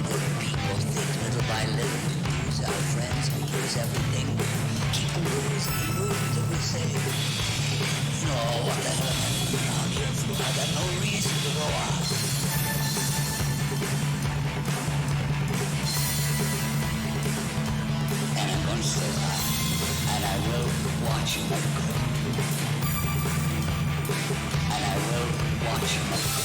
the people think little by little we lose our friends, we lose everything. Keep losing till we say, no, what the hell am I doing out here for? I got no reason to go on. And I'm going to stay alive, and I will watch you make good. And I will watch you make good.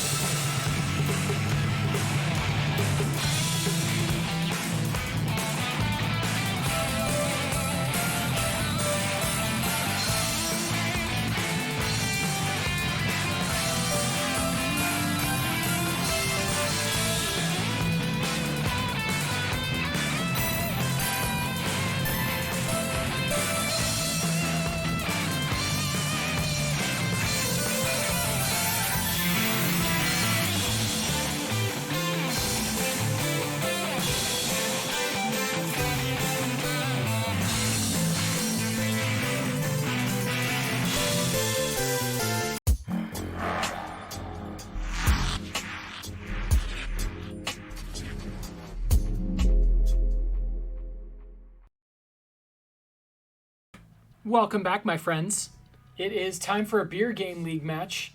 Welcome back, my friends. It is time for a beer game league match,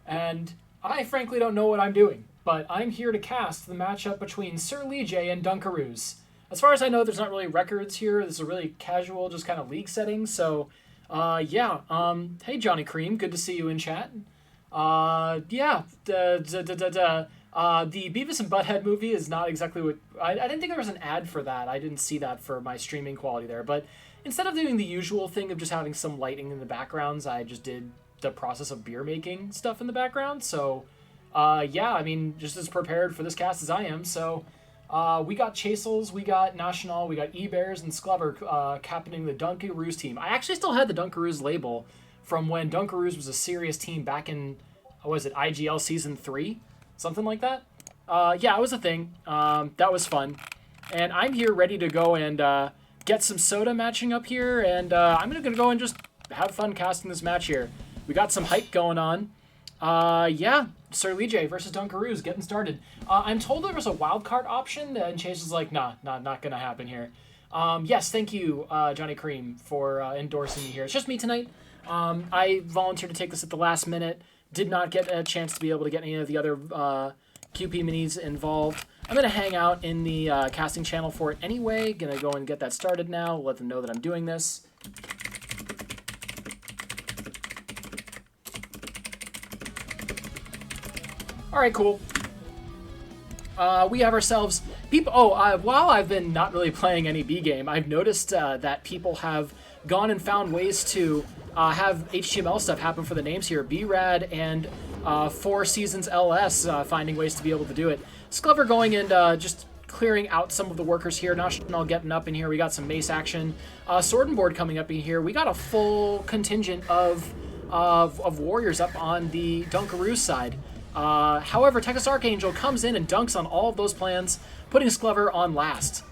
and I frankly don't know what I'm doing, but I'm here to cast the matchup between Sir Leejay and Dunkaroos. As far as I know, there's not really records here. This is a really casual, just kind of league setting, so, hey, Johnny Cream, good to see you in chat. The Beavis and Butthead movie is not exactly what... I didn't think there was an ad for that. I didn't see that for my streaming quality there, but instead of doing the usual thing of just having some lighting in the backgrounds, I just did the process of beer making stuff in the background. So, just as prepared for this cast as I am. So, we got Chasels, we got National, we got E-Bears, and Sklever captaining the Dunkaroos team. I actually still had the Dunkaroos label from when Dunkaroos was a serious team back in, IGL Season 3? Something like that? It was a thing. That was fun. And I'm here ready to go and get some soda matching up here, and I'm going to go and just have fun casting this match here. We got some hype going on. Sir Leejay versus Dunkaroos getting started. I'm told there was a wildcard option, and Chase is like, not going to happen here. Yes, thank you, Johnny Cream, for endorsing me here. It's just me tonight. I volunteered to take this at the last minute. Did not get a chance to be able to get any of the other QP minis involved. I'm going to hang out in the casting channel for it anyway. Going to go and get that started now. Let them know that I'm doing this. All right, cool. We have ourselves people. While I've been not really playing any B game, I've noticed that people have gone and found ways to have HTML stuff happen for the names here. B-Rad and 4 Seasons LS finding ways to be able to do it. Sklever going and just clearing out some of the workers here. National getting up in here. We got some mace action. Sword and Board coming up in here. We got a full contingent of warriors up on the Dunkaroos side. However, Texas Archangel comes in and dunks on all of those plans, putting Sklever on last.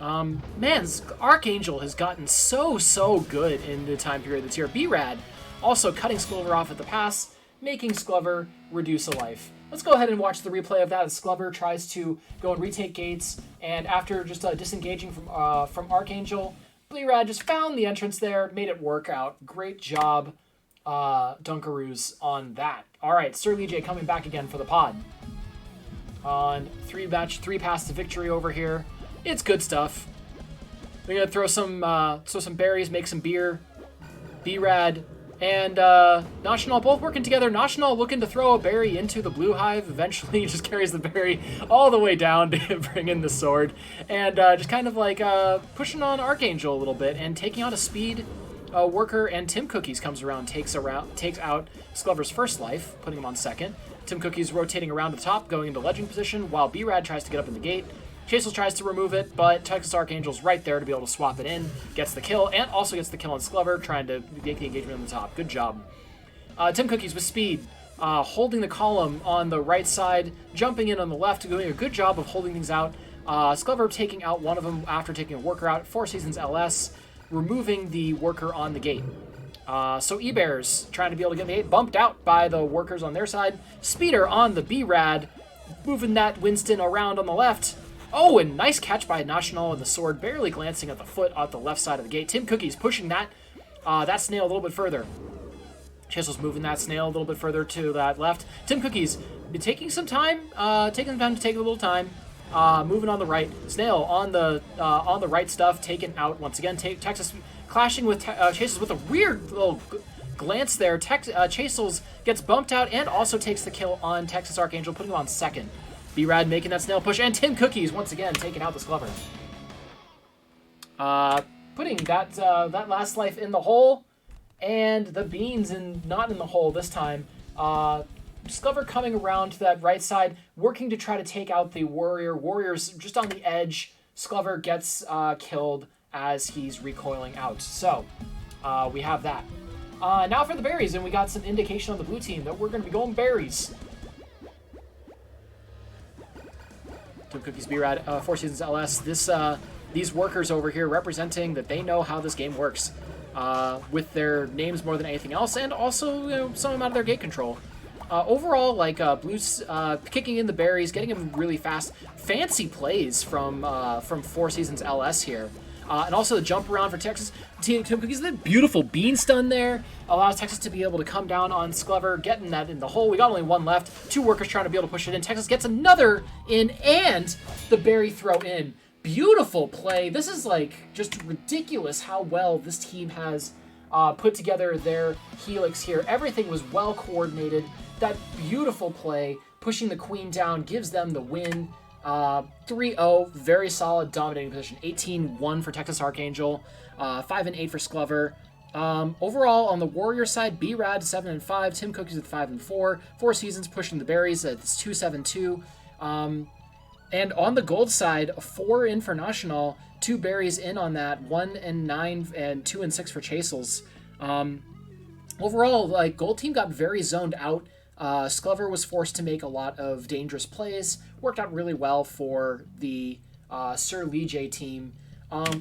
Archangel has gotten so good in the time period that's here. B-Rad also cutting Sklever off at the pass, making Sklever reduce a life. Let's go ahead and watch the replay of that as Sklever tries to go and retake gates, and after just disengaging from Archangel, B-Rad just found the entrance there, made it work out. Great job, Dunkaroos, on that. All right, Sir Leejay coming back again for the pod. On 3 pass to victory over here. It's good stuff. We're gonna throw some berries, make some beer. B-Rad and National both working together. National looking to throw a berry into the blue hive. Eventually, he just carries the berry all the way down to bring in the sword, and just kind of like pushing on Archangel a little bit and taking out a speed worker. And Tim Cookies comes around, takes out Sklever's first life, putting him on second. Tim Cookies rotating around the top, going into legend position, while B-Rad tries to get up in the gate. Chasel tries to remove it, but Texas Archangel's right there to be able to swap it in. Gets the kill, and also gets the kill on Sklever, trying to make the engagement on the top. Good job. Tim Cookies with speed, holding the column on the right side, jumping in on the left, doing a good job of holding things out. Sklever taking out one of them after taking a worker out. 4 Seasons LS, removing the worker on the gate. So E-Bears trying to be able to get the gate, bumped out by the workers on their side. Speeder on the B-Rad, moving that Winston around on the left. Oh, and nice catch by National and the sword, barely glancing at the foot at the left side of the gate. Tim Cookies pushing that snail a little bit further. Chisel's moving that snail a little bit further to that left. Tim Cookies taking some time, to take a little time. Moving on the right. Snail on the right stuff, taken out once again. Texas clashing with Chases with a weird little glance there. Chases gets bumped out and also takes the kill on Texas Archangel, putting him on second. B-Rad making that snail push, and Tim Cookies once again taking out the Sclover. Putting that last life in the hole, and the beans not in the hole this time. Sclover coming around to that right side, working to try to take out the warrior. Warrior's just on the edge. Sclover gets killed as he's recoiling out. So we have that. Now for the berries, and we got some indication on the blue team that we're going to be going berries. Tim Cookies B-Rad, Four Seasons LS. These workers over here representing that they know how this game works with their names more than anything else, and also some amount of their gate control. Overall, like Blues kicking in the berries, getting them really fast. Fancy plays from Four Seasons LS here. And also the jump around for Texas. Tim Cookies, that beautiful bean stun there allows Texas to be able to come down on Sclover, getting that in the hole. We got only one left. Two workers trying to be able to push it in. Texas gets another in, and the berry throw in. Beautiful play. This is like just ridiculous how well this team has put together their helix here. Everything was well coordinated. That beautiful play, pushing the queen down, gives them the win. 3-0, very solid, dominating position. 18-1 for Texas Archangel, 5-8 for Sclover. Overall, on the Warrior side, B-Rad 7-5, Tim Cookies with 5-4, Four Seasons pushing the berries at 2-7-2. And on the gold side, 4 in for National, 2 berries in on that, 1-9 and 2-6 for Chasels. Overall, like, gold team got very zoned out. Sclover was forced to make a lot of dangerous plays. Worked out really well for the Sir Leejay team.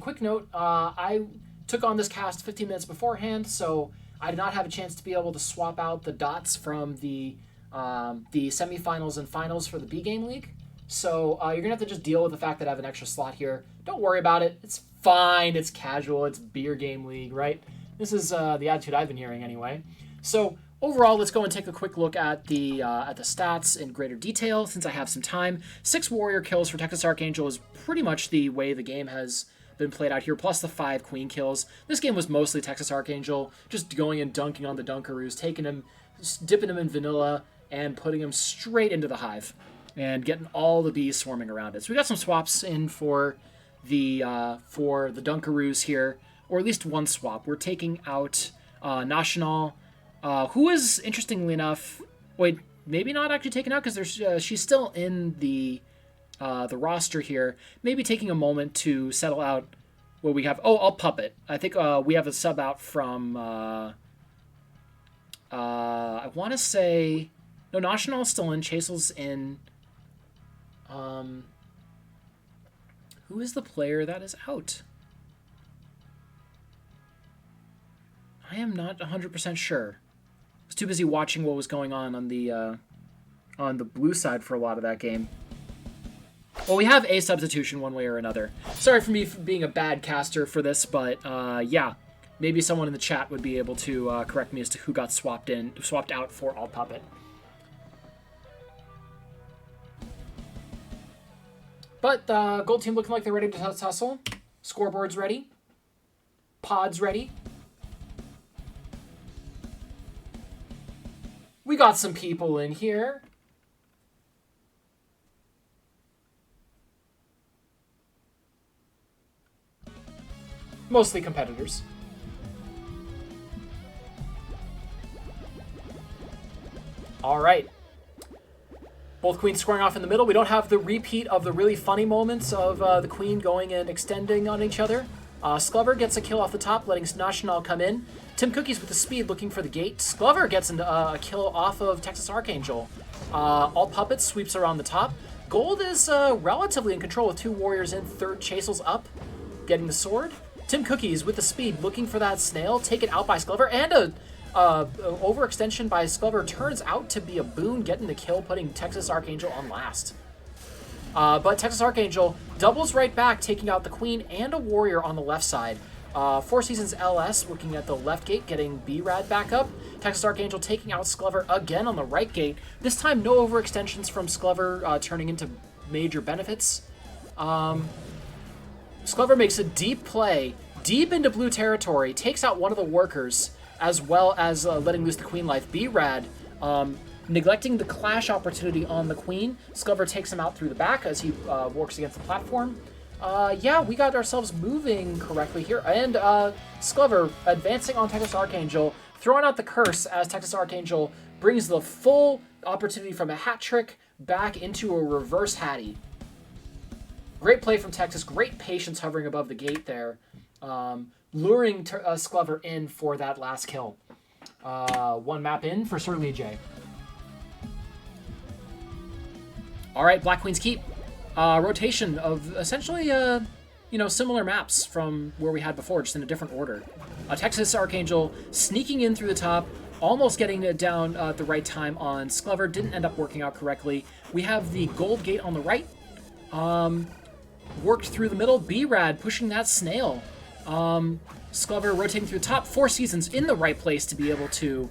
Quick note, I took on this cast 15 minutes beforehand, so I did not have a chance to be able to swap out the dots from the semifinals and finals for the B-Game League. So you're going to have to just deal with the fact that I have an extra slot here. Don't worry about it. It's fine. It's casual. It's Beer Game League, right? This is the attitude I've been hearing anyway. So overall, let's go and take a quick look at the stats in greater detail since I have some time. 6 warrior kills for Texas Archangel is pretty much the way the game has been played out here, plus the 5 queen kills. This game was mostly Texas Archangel, just going and dunking on the Dunkaroos, taking him, dipping him in vanilla, and putting him straight into the hive, and getting all the bees swarming around it. So we got some swaps in for the Dunkaroos here, or at least one swap. We're taking out National, who is, interestingly enough, maybe not actually taken out because she's still in the roster here. Maybe taking a moment to settle out what we have. Oh, I'll puppet. I think we have a sub out from, I want to say, no, National's still in, Chasel's in. Who is the player that is out? I am not 100% sure. I was too busy watching what was going on the blue side for a lot of that game. Well, we have a substitution one way or another. Sorry for me for being a bad caster for this, but yeah, maybe someone in the chat would be able to correct me as to who got swapped out for Alt Puppet. But gold team looking like they're ready to tussle. Scoreboard's ready. Pod's ready. We got some people in here. Mostly competitors. All right. Both queens squaring off in the middle. We don't have the repeat of the really funny moments of the queen going and extending on each other. Sclover gets a kill off the top, letting National come in. Tim Cookies with the speed looking for the gate. Sclover gets a kill off of Texas Archangel. Alt Puppet sweeps around the top. Gold is relatively in control with 2 warriors in. Third Chasel's up, getting the sword. Tim Cookies with the speed looking for that snail, taken out by Sclover, and a overextension by Sclover turns out to be a boon, getting the kill, putting Texas Archangel on last. But Texas Archangel doubles right back, taking out the Queen and a Warrior on the left side. Four Seasons LS looking at the left gate, getting B-Rad back up. Texas Archangel taking out Sklover again on the right gate. This time, no overextensions from Sklover, turning into major benefits. Sklover makes a deep play, deep into blue territory, takes out one of the workers, as well as letting loose the Queen life. B-Rad, neglecting the clash opportunity on the Queen. Sklover takes him out through the back as he works against the platform. Yeah, we got ourselves moving correctly here. And Sklover advancing on Texas Archangel, throwing out the curse as Texas Archangel brings the full opportunity from a hat trick back into a reverse Hattie. Great play from Texas. Great patience hovering above the gate there. Luring Sklover in for that last kill. One map in for Sir Leejay. All right, Black Queen's Keep. Rotation of essentially, similar maps from where we had before, just in a different order. Texas Archangel sneaking in through the top, almost getting it down at the right time on Sklover. Didn't end up working out correctly. We have the gold gate on the right. Worked through the middle. B-Rad pushing that snail. Sklover rotating through the top. Four Seasons in the right place to be able to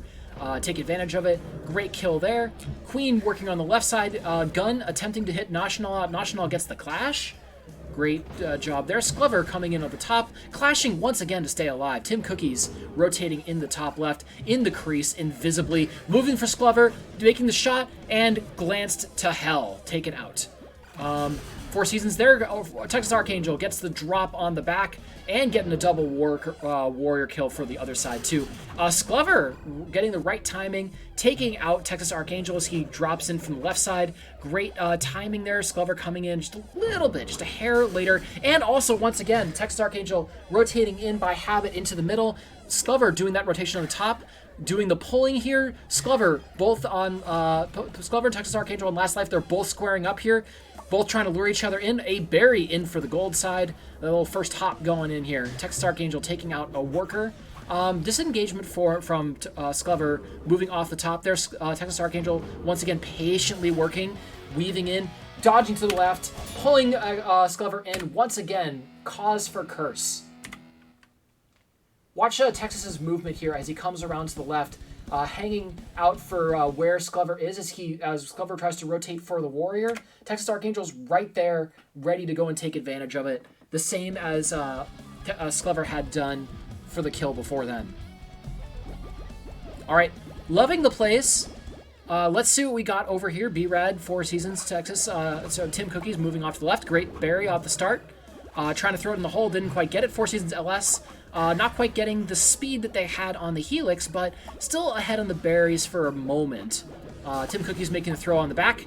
take advantage of it. Great kill there. Queen working on the left side. Gun attempting to hit National out. National gets the clash. Great job there. Sklover coming in on the top. Clashing once again to stay alive. Tim Cookies rotating in the top left. In the crease invisibly. Moving for Sklover. Making the shot. And glanced to hell. Taken out. Four Seasons there. Texas Archangel gets the drop on the back and getting a double warrior kill for the other side too. Sklover getting the right timing, taking out Texas Archangel as he drops in from the left side. Great timing there. Sklover coming in just a little bit, just a hair later. And also, once again, Texas Archangel rotating in by habit into the middle. Sklover doing that rotation on the top. Doing the pulling here. Sklover both on Sklover and Texas Archangel on Last Life. They're both squaring up here. Both trying to lure each other in. A berry in for the gold side. A little first hop going in here. Texas Archangel taking out a worker. Disengagement from Sklover moving off the top there. Texas Archangel once again patiently working, weaving in, dodging to the left, pulling Sklover in once again. Cause for curse. Watch Texas's movement here as he comes around to the left. Hanging out for where Sklover is as Sklover tries to rotate for the warrior. Texas Archangel's right there, ready to go and take advantage of it. The same as Sklover had done for the kill before then. All right, loving the plays. Let's see what we got over here. B-Rad, Four Seasons, Texas. So Tim Cookies moving off to the left. Great berry off the start. Trying to throw it in the hole, didn't quite get it. Four Seasons LS. Not quite getting the speed that they had on the Helix, but still ahead on the berries for a moment. Tim Cookies making the throw on the back.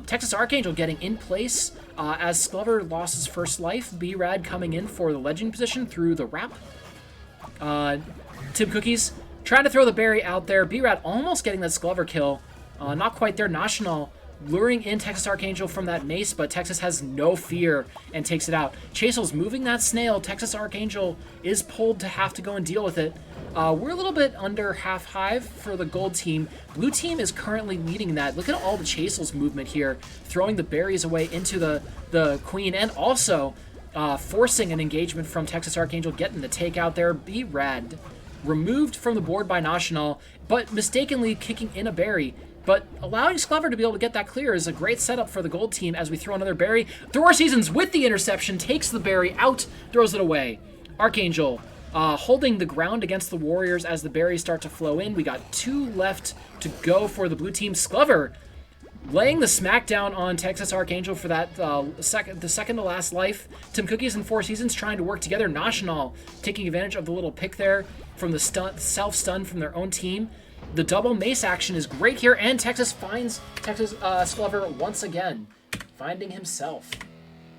Texas Archangel getting in place as Sklover lost his first life. B-Rad coming in for the legend position through the wrap. Tim Cookies trying to throw the berry out there. B-Rad almost getting that Sklover kill. Not quite there. National luring in Texas Archangel from that mace, but Texas has no fear and takes it out. Chasel's moving that snail. Texas Archangel is pulled to have to go and deal with it. We're a little bit under half hive for the gold team. Blue team is currently leading that. Look at all the Chasel's movement here, throwing the berries away into the queen, and also forcing an engagement from Texas Archangel, getting the takeout there. B-Rad removed from the board by National, but mistakenly kicking in a berry. But allowing Sklover to be able to get that clear is a great setup for the gold team as we throw another berry. Four Seasons with the interception, takes the berry out, throws it away. Archangel holding the ground against the Warriors as the berries start to flow in. We got 2 left to go for the blue team. Sklover laying the smackdown on Texas Archangel for that the second to last life. Tim Cookies and Four Seasons trying to work together. National taking advantage of the little pick there from the self-stun from their own team. The double mace action is great here, and Texas finds Sklover once again, finding himself.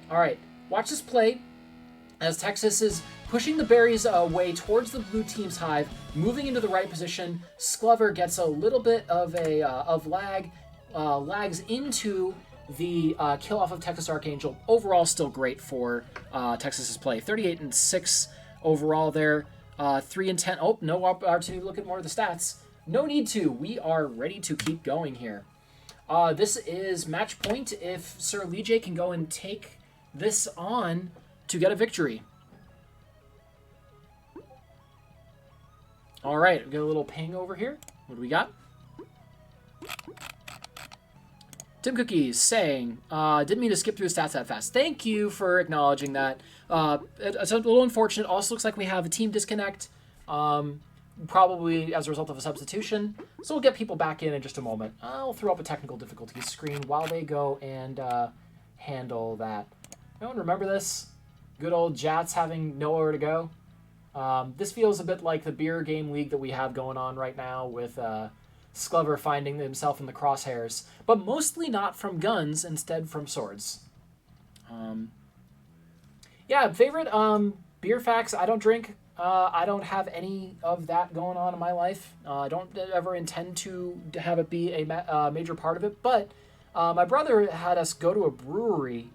All right, watch this play as Texas is pushing the berries away towards the blue team's hive, moving into the right position. Sklover gets a little bit of lags into the kill off of Texas Archangel. Overall, still great for Texas's play. 38-6 overall there. 3-10. Oh, no opportunity to look at more of the stats. No need to. We are ready to keep going here. This is match point if Sir Leejay can go and take this on to get a victory. All right, we got a little ping over here. What do we got? Tim Cookies saying, didn't mean to skip through the stats that fast. Thank you for acknowledging that. It's a little unfortunate. Also looks like we have a team disconnect, probably as a result of a substitution. So we'll get people back in just a moment. I'll throw up a technical difficulties screen while they go and handle that. Anyone remember this? Good old Jats having nowhere to go. This feels a bit like the beer game league that we have going on right now with Sklever finding himself in the crosshairs, but mostly not from guns, instead from swords. Yeah, favorite beer facts. I don't drink. I don't have any of that going on in my life. I don't ever intend to have it be a major part of it, but my brother had us go to a brewery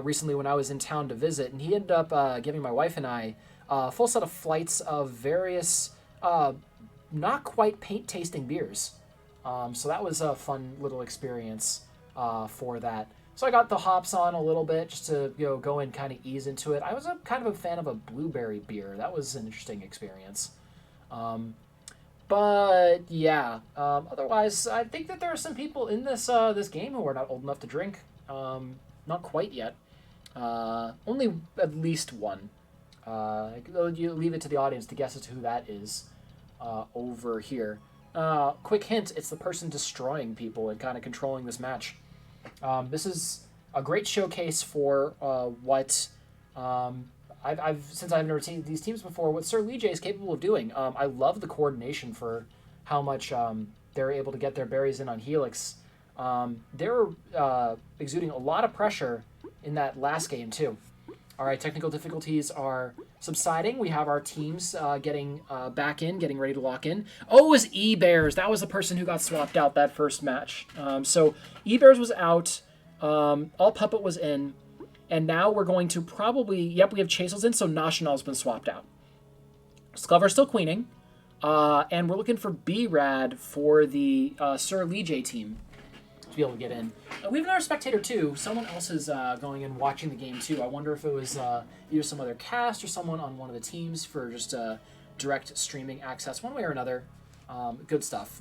recently when I was in town to visit, and he ended up giving my wife and I a full set of flights of various not quite paint-tasting beers. So that was a fun little experience for that. So I got the hops on a little bit just to go and kind of ease into it. I was kind of a fan of a blueberry beer. That was an interesting experience. But yeah, otherwise, I think that there are some people in this this game who are not old enough to drink. Not quite yet. Only at least one. You leave it to the audience to guess as to who that is over here. Quick hint, it's the person destroying people and kind of controlling this match. This is a great showcase for what since I've never seen these teams before, what Sir Leejay is capable of doing. I love the coordination for how much they're able to get their berries in on Helix. They're exuding a lot of pressure in that last game too. All right, technical difficulties are subsiding. We have our teams getting back in, getting ready to lock in. Oh, it was E-Bears. That was the person who got swapped out that first match. So E-Bears was out. All Puppet was in. And now we're going to probably... Yep, we have Chasel's in, so National's been swapped out. Sklever's still queening. And we're looking for B-Rad for the Sir Leejay team to be able to get in. We have another spectator too. Someone else is going and watching the game too. I wonder if it was either some other cast or someone on one of the teams for just direct streaming access, one way or another. Good stuff.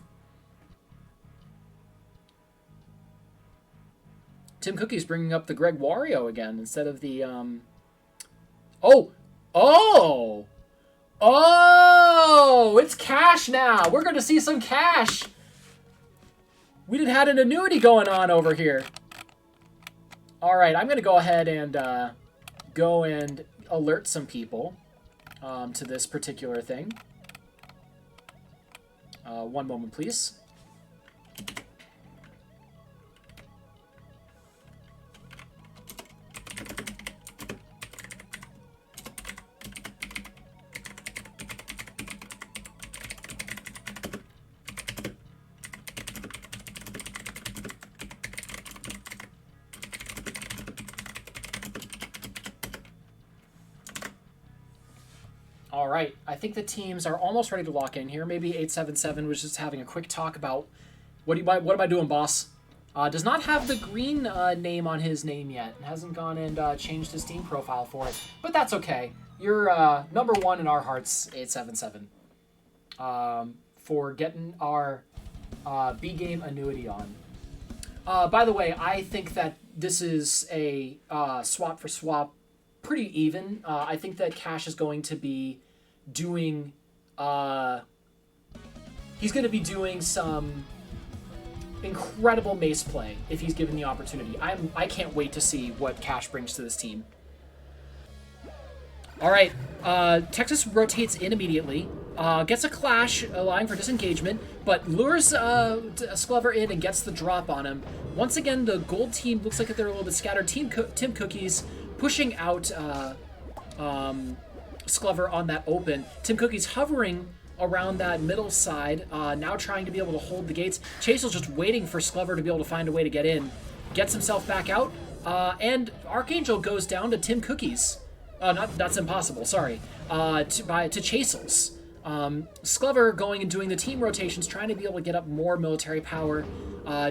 Tim Cookie's bringing up the Greg Wario again instead of the... Oh! It's cash now! We're going to see some cash! We had an annuity going on over here. All right, I'm going to go ahead and go and alert some people to this particular thing. One moment, please. All right, I think the teams are almost ready to lock in here. Maybe 877 was just having a quick talk about what am I doing, boss? Does not have the green name on his name yet. Hasn't gone and changed his Steam profile for it, but that's okay. You're number one in our hearts, 877, for getting our B game annuity on. By the way, I think that this is a swap for swap. Pretty even. I think that Cash is going to be doing... he's going to be doing some incredible mace play if he's given the opportunity. I can't wait to see what Cash brings to this team. All right. Texas rotates in immediately. Gets a clash, allowing for disengagement, but lures Sklever in and gets the drop on him. Once again, the gold team looks like they're a little bit scattered. Tim Cookies pushing out Sklever on that open. Tim Cookie's hovering around that middle side, now trying to be able to hold the gates. Chasel's just waiting for Sklever to be able to find a way to get in. Gets himself back out, and Archangel goes down to Tim Cookies. That's impossible, sorry. To Chasel's. Sklever going and doing the team rotations, trying to be able to get up more military power.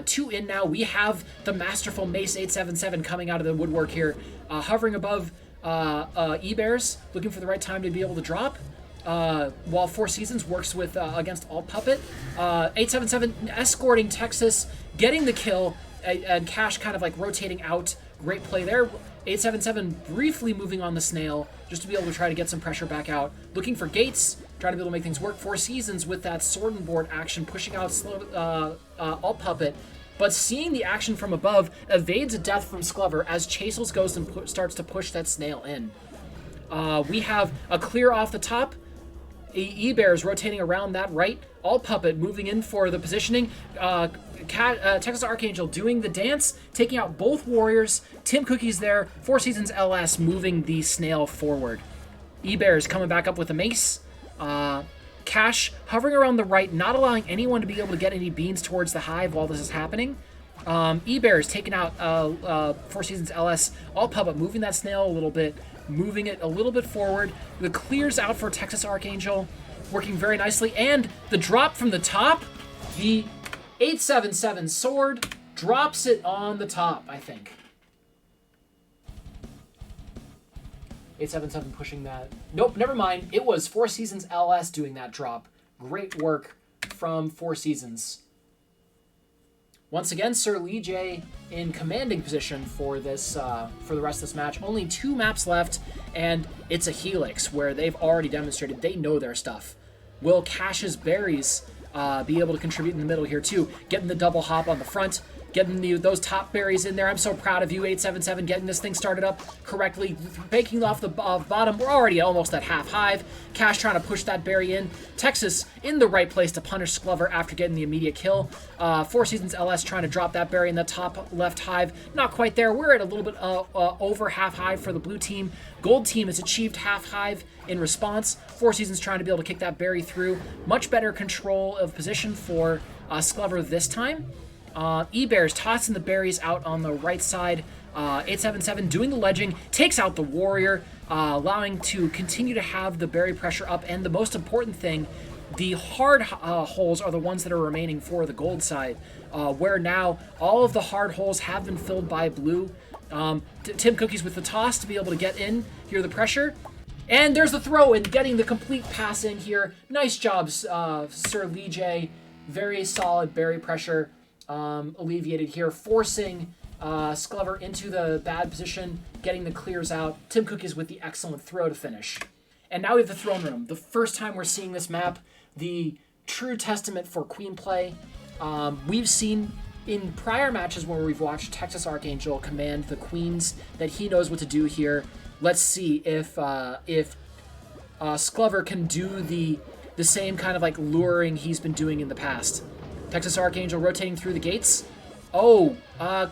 2 in now. We have the masterful Mace 877 coming out of the woodwork here, hovering above E-Bears, looking for the right time to be able to drop. While Four Seasons works with against Alt Puppet. 877 escorting Texas, getting the kill, and Cash kind of like rotating out. Great play there. 877 briefly moving on the snail just to be able to try to get some pressure back out. Looking for gates, trying to be able to make things work. Four Seasons with that sword and board action, pushing out Alt Puppet. But seeing the action from above, evades a death from Sklever as Chasels goes and starts to push that snail in. We have a clear off the top. E-Bears rotating around that right. Alt Puppet moving in for the positioning. Texas Archangel doing the dance, taking out both warriors. Tim Cookie's there. Four Seasons LS moving the snail forward. E-Bears coming back up with a mace. Cash hovering around the right, not allowing anyone to be able to get any beans towards the hive while this is happening. E-Bears taking out Four Seasons LS. Alt Puppet moving that snail a little bit, moving it a little bit forward. The clears out for Texas Archangel, working very nicely. And the drop from the top, the 877 sword drops it on the top, I think. 877 pushing that. Nope, never mind. It was Four Seasons LS doing that drop. Great work from Four Seasons. Once again, Sir Leejay in commanding position for this for the rest of this match. Only 2 maps left, and it's a Helix where they've already demonstrated they know their stuff. Will Cash's berries be able to contribute in the middle here too? Getting the double hop on the front, getting those top berries in there. I'm so proud of you, 877, getting this thing started up correctly, baking off the bottom. We're already almost at half hive. Cash trying to push that berry in. Texas in the right place to punish Sklever after getting the immediate kill. Four Seasons LS trying to drop that berry in the top left hive. Not quite there. We're at a little bit over half hive for the blue team. Gold team has achieved half hive in response. Four Seasons trying to be able to kick that berry through. Much better control of position for Sklever this time. E-Bears tossing the berries out on the right side. 877 doing the ledging, takes out the warrior, allowing to continue to have the berry pressure up. And the most important thing, the hard holes are the ones that are remaining for the gold side, where now all of the hard holes have been filled by blue. Tim Cookies with the toss to be able to get in, hear the pressure. And there's the throw in, getting the complete pass in here. Nice job, Sir Leejay. Very solid berry pressure alleviated here, forcing Sklever into the bad position, getting the clears out. Tim Cookies with the excellent throw to finish. And now we have the throne room. The first time we're seeing this map, the true testament for queen play. We've seen in prior matches where we've watched Texas Archangel command the queens that he knows what to do here. Let's see if Sklever can do the same kind of like luring he's been doing in the past. Texas Archangel rotating through the gates. Oh,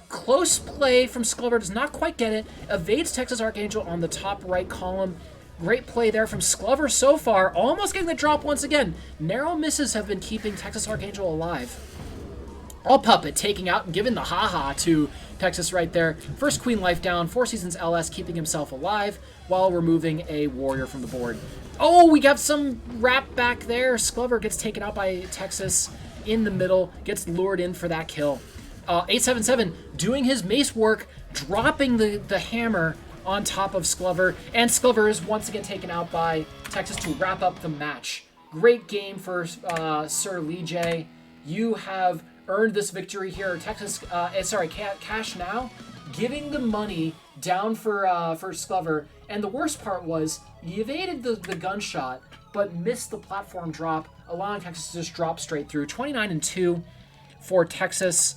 close play from Sklever, does not quite get it. Evades Texas Archangel on the top right column. Great play there from Sklever so far, almost getting the drop once again. Narrow misses have been keeping Texas Archangel alive. Alt Puppet taking out and giving the haha to Texas right there. First queen life down, Four Seasons LS keeping himself alive while removing a warrior from the board. Oh, we got some wrap back there. Sklever gets taken out by Texas in the middle, gets lured in for that kill. 877 doing his mace work, dropping the hammer on top of Sklever, and Sklever is once again taken out by Texas to wrap up the match. Great game for Sir Leejay. You have earned this victory here. Texas, Cash now giving the money down for Sklever, and the worst part was he evaded the gunshot, but missed the platform drop, allowing Texas to just drop straight through. 29-2 for Texas.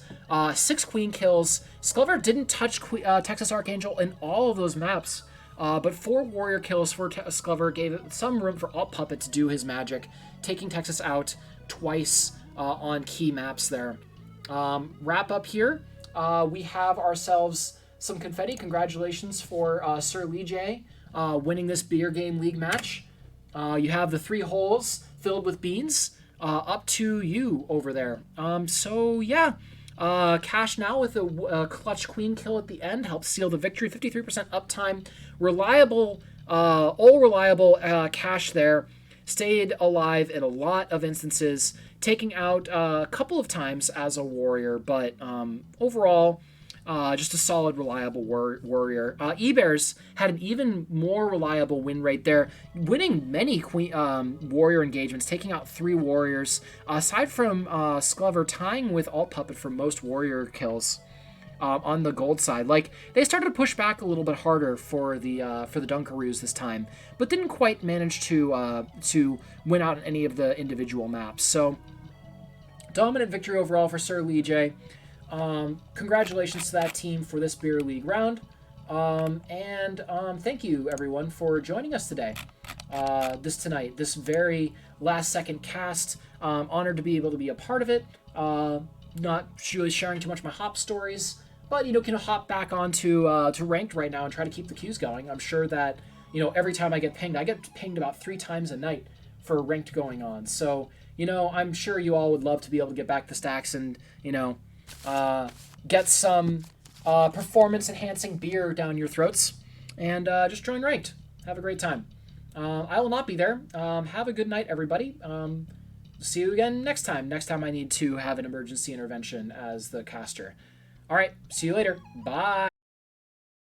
6 queen kills. Sklever didn't touch Texas Archangel in all of those maps, but 4 warrior kills for Sklever gave it some room for Alt Puppet to do his magic, taking Texas out twice on key maps there. Wrap up here. We have ourselves some confetti. Congratulations for Sir Leejay winning this Beer Game League match. You have the 3 holes filled with beans. Up to you over there. So yeah, Cash now with a clutch queen kill at the end helps seal the victory. 53% uptime. Reliable, all reliable Cash there. stayed alive in a lot of instances, taking out a couple of times as a warrior, but overall, just a solid, reliable warrior. E-Bears had an even more reliable win rate there, winning many warrior engagements, taking out 3 warriors. Aside from Sklever tying with Alt Puppet for most warrior kills on the gold side. Like, they started to push back a little bit harder for the Dunkaroos this time, but didn't quite manage to win out on any of the individual maps. So, dominant victory overall for Sir Leejay. Congratulations to that team for this Beer League round. Thank you, everyone, for joining us today. This very last-second cast. Honored to be able to be a part of it. Not really sharing too much of my hop stories, but, can hop back onto to ranked right now and try to keep the queues going. I'm sure that, every time I get pinged about 3 times a night for ranked going on. So, I'm sure you all would love to be able to get back the stacks and, get some performance-enhancing beer down your throats and just join ranked. Have a great time. I will not be there. Have a good night, everybody. See you again next time. Next time I need to have an emergency intervention as the caster. All right, see you later. Bye.